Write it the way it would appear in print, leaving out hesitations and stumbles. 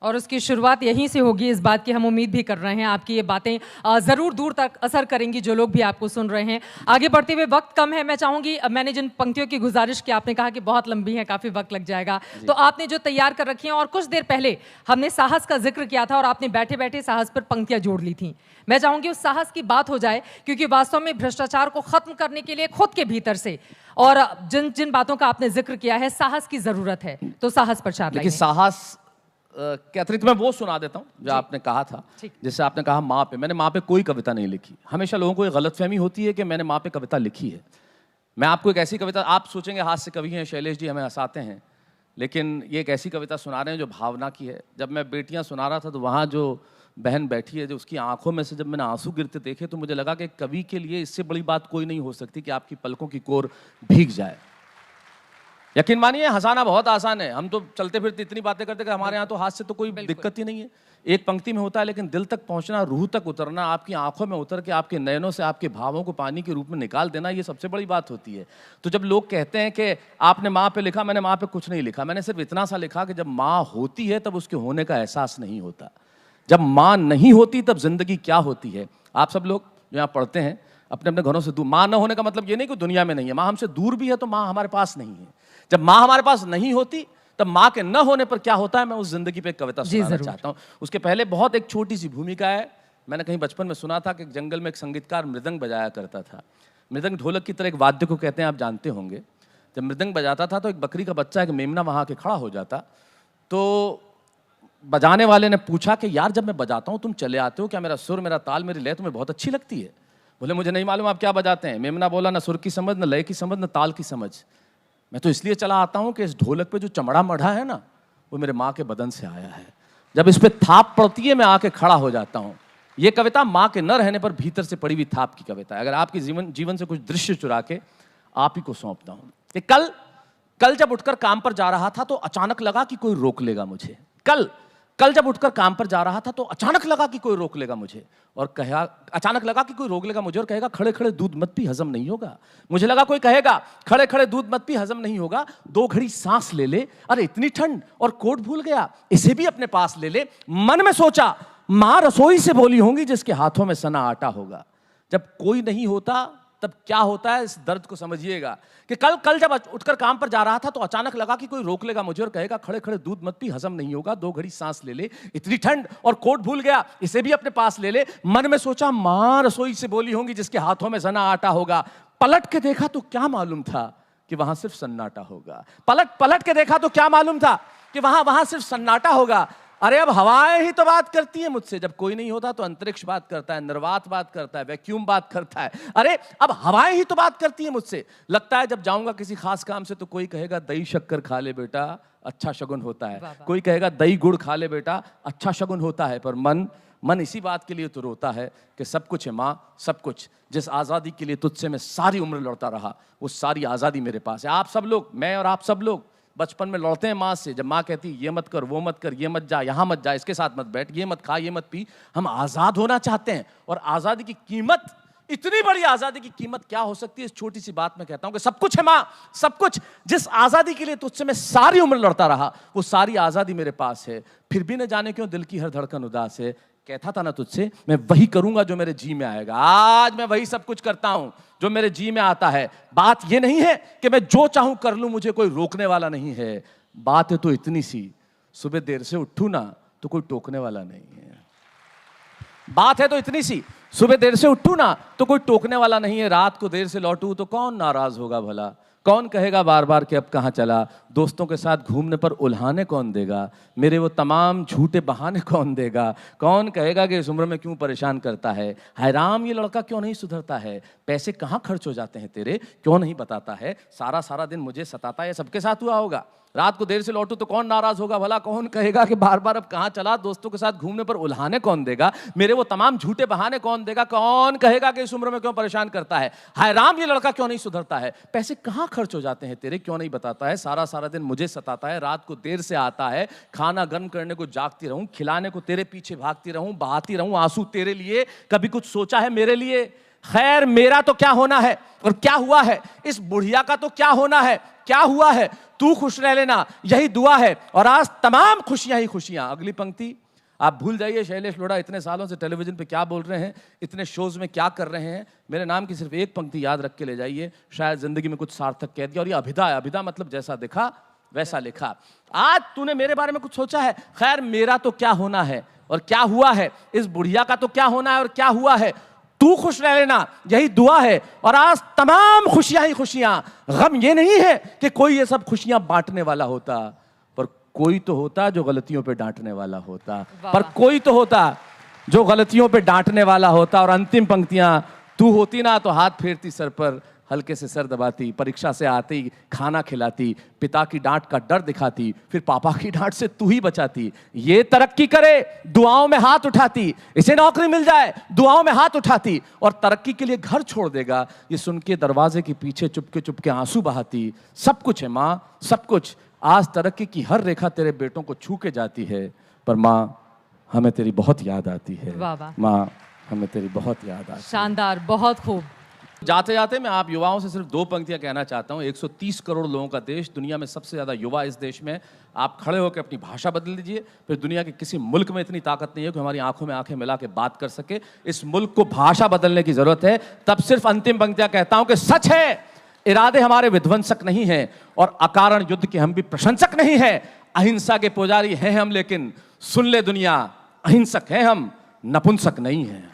और उसकी शुरुआत यहीं से होगी, इस बात की हम उम्मीद भी कर रहे हैं। आपकी ये बातें ज़रूर दूर तक असर करेंगी, जो लोग भी आपको सुन रहे हैं। आगे बढ़ते हुए, वक्त कम है, मैं चाहूँगी, मैंने जिन पंक्तियों की गुजारिश की, आपने कहा कि बहुत लंबी है, काफ़ी वक्त लग जाएगा, तो आपने जो तैयार कर रखी हैं, और कुछ देर पहले हमने साहस का जिक्र किया था और आपने बैठे बैठे साहस पर पंक्तियाँ जोड़ ली थी। मैं चाहूँगी उस साहस की बात हो जाए, क्योंकि वास्तव में भ्रष्टाचार को ख़त्म करने के लिए खुद के भीतर से और जिन जिन बातों का आपने जिक्र किया है, साहस की ज़रूरत है, तो साहस पर चार लाइनें। साहस के अतिरिक्त मैं वो सुना देता हूँ जो आपने कहा था। जैसे आपने कहा माँ पे, मैंने माँ पे कोई कविता नहीं लिखी। हमेशा लोगों को ये गलतफहमी होती है कि मैंने माँ पे कविता लिखी है। मैं आपको एक ऐसी कविता, आप सोचेंगे हास्य कवि हैं शैलेश जी, हमें हंसाते हैं, लेकिन ये एक ऐसी कविता सुना रहे हैं जो भावना की है। जब मैं बेटियाँ सुना रहा था तो वहाँ जो बहन बैठी है, जो उसकी आंखों में से जब मैंने आंसू गिरते देखे तो मुझे लगा कि कवि के लिए इससे बड़ी बात कोई नहीं हो सकती कि आपकी पलकों की कोर भीग जाए। यकीन मानिए, हंसाना बहुत आसान है, हम तो चलते फिरते इतनी बातें करते कि हमारे यहाँ तो हास्य तो कोई दिक्कत ही नहीं है, एक पंक्ति में होता है, लेकिन दिल तक पहुंचना, रूह तक उतरना, आपकी आंखों में उतर के आपके नयनों से आपके भावों को पानी के रूप में निकाल देना, ये सबसे बड़ी बात होती है। तो जब लोग कहते हैं कि आपने माँ पे लिखा, मैंने माँ पे कुछ नहीं लिखा। मैंने सिर्फ इतना सा लिखा कि जब माँ होती है तब उसके होने का एहसास नहीं होता, जब माँ नहीं होती तब जिंदगी क्या होती है। आप सब लोग जो यहाँ पढ़ते हैं अपने अपने घरों से दूर, माँ न होने का मतलब ये नहीं कि दुनिया में नहीं है, माँ हमसे दूर भी है तो माँ हमारे पास नहीं है। जब माँ हमारे पास नहीं होती तब माँ के न होने पर क्या होता है, मैं उस जिंदगी पे एक कविता सुनाना चाहता हूँ। उसके पहले बहुत एक छोटी सी भूमिका है। मैंने कहीं बचपन में सुना था कि जंगल में एक संगीतकार मृदंग बजाया करता था। मृदंग ढोलक की तरह एक वाद्य को कहते हैं, आप जानते होंगे। जब मृदंग बजाता था तो एक बकरी का बच्चा, एक मेमना वहाँ आके खड़ा हो जाता। तो बजाने वाले ने पूछा कि यार जब मैं बजाता हूँ तुम चले आते हो, क्या मेरा सुर, मेरा ताल, मेरी लय तुम्हें बहुत अच्छी लगती है? बोले मुझे नहीं मालूम आप क्या बजाते हैं। मेमना बोला न सुर की समझ, न लय की समझ, न ताल की समझ, मैं तो इसलिए चला आता हूँ कि इस ढोलक पे जो चमड़ा मढ़ा है ना, वो मेरे माँ के बदन से आया है। जब इस पे थाप पड़ती है मैं आके खड़ा हो जाता हूँ। ये कविता माँ के न रहने पर भीतर से पड़ी हुई थाप की कविता है। अगर आपके जीवन से कुछ दृश्य चुरा के आप ही को सौंपता हूँ कि कल जब उठकर काम पर जा रहा था तो अचानक लगा कि कोई रोक लेगा मुझे। कल जब उठकर काम पर जा रहा था तो अचानक लगा कि कोई रोक लेगा मुझे और कहेगा खड़े खड़े दूध मत पी, हजम नहीं होगा। मुझे लगा कोई कहेगा खड़े खड़े दूध मत पी, हजम नहीं होगा, 2 घड़ी सांस ले ले, अरे इतनी ठंड और कोट भूल गया, इसे भी अपने पास ले ले। मन में सोचा माँ रसोई से बोली होंगी जिसके हाथों में सना आटा होगा। जब कोई नहीं होता तब क्या होता है, इस दर्द को समझिएगा कि कल जब उठकर काम पर जा रहा था तो अचानक लगा कि कोई रोक लेगा मुझे और कहेगा खड़े खड़े दूध मत पी, हजम नहीं होगा, 2 घड़ी सांस ले ले, इतनी ठंड और कोट भूल गया, इसे भी अपने पास ले ले। मन में सोचा माँ रसोई से बोली होंगी जिसके हाथों में सना आटा होगा। पलट के देखा तो क्या मालूम था कि वहां सिर्फ सन्नाटा होगा। पलट के देखा तो क्या मालूम था कि वहां सिर्फ सन्नाटा होगा। अरे अब हवाएं ही तो बात करती है मुझसे, जब कोई नहीं होता तो अंतरिक्ष बात करता है, निर्वात बात करता है, वैक्यूम बात करता है। अरे अब हवाएं ही तो बात करती है मुझसे। लगता है जब जाऊंगा किसी खास काम से तो कोई कहेगा दही शक्कर खा ले बेटा, अच्छा शगुन होता है। कोई कहेगा दही गुड़ खा ले बेटा, अच्छा शगुन होता है। पर मन इसी बात के लिए तो रोता है कि सब कुछ है माँ, सब कुछ। जिस आज़ादी के लिए तुझसे मैं सारी उम्र लड़ता रहा, वो सारी आज़ादी मेरे पास है। आप सब लोग, मैं और आप सब लोग बचपन में लड़ते हैं माँ से। जब माँ कहती ये मत कर, वो मत कर, ये मत जा, यहाँ मत जा, इसके साथ मत बैठ, ये मत खा, ये मत पी। हम आज़ाद होना चाहते हैं और आज़ादी की कीमत, इतनी बड़ी आज़ादी की कीमत क्या हो सकती है, इस छोटी सी बात में कहता हूँ कि सब कुछ है माँ, सब कुछ। जिस आज़ादी के लिए तुझसे मैं सारी उम्र लड़ता रहा, वो सारी आज़ादी मेरे पास है। फिर भी न जाने क्यों दिल की हर धड़कन उदास है। कहता था ना तुझसे मैं वही करूंगा जो मेरे जी में आएगा। आज मैं वही सब कुछ करता हूं जो मेरे जी में आता है। बात ये नहीं है कि मैं जो चाहूं कर लूं, मुझे कोई रोकने वाला नहीं है। बात है तो इतनी सी, सुबह देर से उठूं ना तो कोई टोकने वाला नहीं है। बात है तो इतनी सी, सुबह देर से उठूं ना तो कोई टोकने वाला नहीं है। रात को देर से लौटूं तो कौन नाराज होगा भला, कौन कहेगा बार बार कि अब कहाँ चला। दोस्तों के साथ घूमने पर उल्हाने कौन देगा, मेरे वो तमाम झूठे बहाने कौन देगा। कौन कहेगा कि इस उम्र में क्यों परेशान करता है। हाय राम ये लड़का क्यों नहीं सुधरता है, पैसे कहाँ खर्च हो जाते हैं तेरे, क्यों नहीं बताता है। सारा दिन मुझे सताता है, सबके साथ हुआ होगा। रात को देर से लौटूं तो कौन नाराज होगा भला, कौन कहेगा कि बार बार अब कहाँ चला। दोस्तों के साथ घूमने पर उल्हाने कौन देगा, मेरे वो तमाम झूठे बहाने कौन देगा। कौन कहेगा कि इस उम्र में क्यों परेशान करता है। हाय राम ये लड़का क्यों नहीं सुधरता है, पैसे कहाँ खर्च हो जाते हैं तेरे, क्यों नहीं बताता है। सारा दिन मुझे सताता है, रात को देर से आता है, खाना गर्म करने को जागती रहूं, खिलाने को तेरे पीछे भागती रहूं, बहाती रहूं आंसू तेरे लिए। कभी कुछ सोचा है मेरे लिए, खैर मेरा तो क्या होना है और क्या हुआ है, इस बुढ़िया का तो क्या होना है, क्या हुआ है, तू खुश रह लेना, यही दुआ है, और आज तमाम खुशियां ही खुशियां। अगली पंक्ति आप भूल जाइए, शैलेश लोढ़ा इतने सालों से टेलीविजन पे क्या बोल रहे हैं, इतने शोज में क्या कर रहे हैं, मेरे नाम की सिर्फ एक पंक्ति याद रख के ले जाइए, शायद जिंदगी में कुछ सार्थक कह दिया। और ये अभिधा है, अभिधा मतलब जैसा देखा वैसा लिखा। आज तूने मेरे बारे में कुछ सोचा है, खैर मेरा तो क्या होना है और क्या हुआ है, इस बुढ़िया का तो क्या होना है और क्या हुआ है, तू खुश रह लेना, यही दुआ है, और आज तमाम खुशियां ही खुशियां। गम ये नहीं है कि कोई ये सब खुशियां बांटने वाला होता, पर कोई तो होता जो गलतियों पे डांटने वाला होता, पर कोई तो होता जो गलतियों पे डांटने वाला होता। और अंतिम पंक्तियां, तू होती ना तो हाथ फेरती सर पर, हल्के से सर दबाती, परीक्षा से आती खाना खिलाती, पिता की डांट का डर दिखाती, फिर पापा की डांट से तू ही बचाती। ये तरक्की करे दुआओं में हाथ उठाती, इसे नौकरी मिल जाए दुआओं में हाथ उठाती, और तरक्की के लिए घर छोड़ देगा, ये सुन के दरवाजे के पीछे चुपके चुपके आंसू बहाती। सब कुछ है माँ, सब कुछ, आज तरक्की की हर रेखा तेरे बेटों को छू के जाती है, पर माँ हमें तेरी बहुत याद आती है, माँ हमें तेरी बहुत याद आती है। शानदार, बहुत खूब। जाते जाते मैं आप युवाओं से सिर्फ दो पंक्तियां कहना चाहता हूं। 130 करोड़ लोगों का देश, दुनिया में सबसे ज्यादा युवा इस देश में। आप खड़े होकर अपनी भाषा बदल लीजिए, फिर दुनिया के किसी मुल्क में इतनी ताकत नहीं है कि हमारी आंखों में आंखें मिला के बात कर सके। इस मुल्क को भाषा बदलने की जरूरत है। तब सिर्फ अंतिम पंक्तियां कहता हूं कि सच है इरादे हमारे विध्वंसक नहीं हैं और अकारण युद्ध के हम भी प्रशंसक नहीं हैं। अहिंसा के पुजारी हैं हम, लेकिन सुन ले दुनिया, अहिंसक हैं हम, नपुंसक नहीं हैं।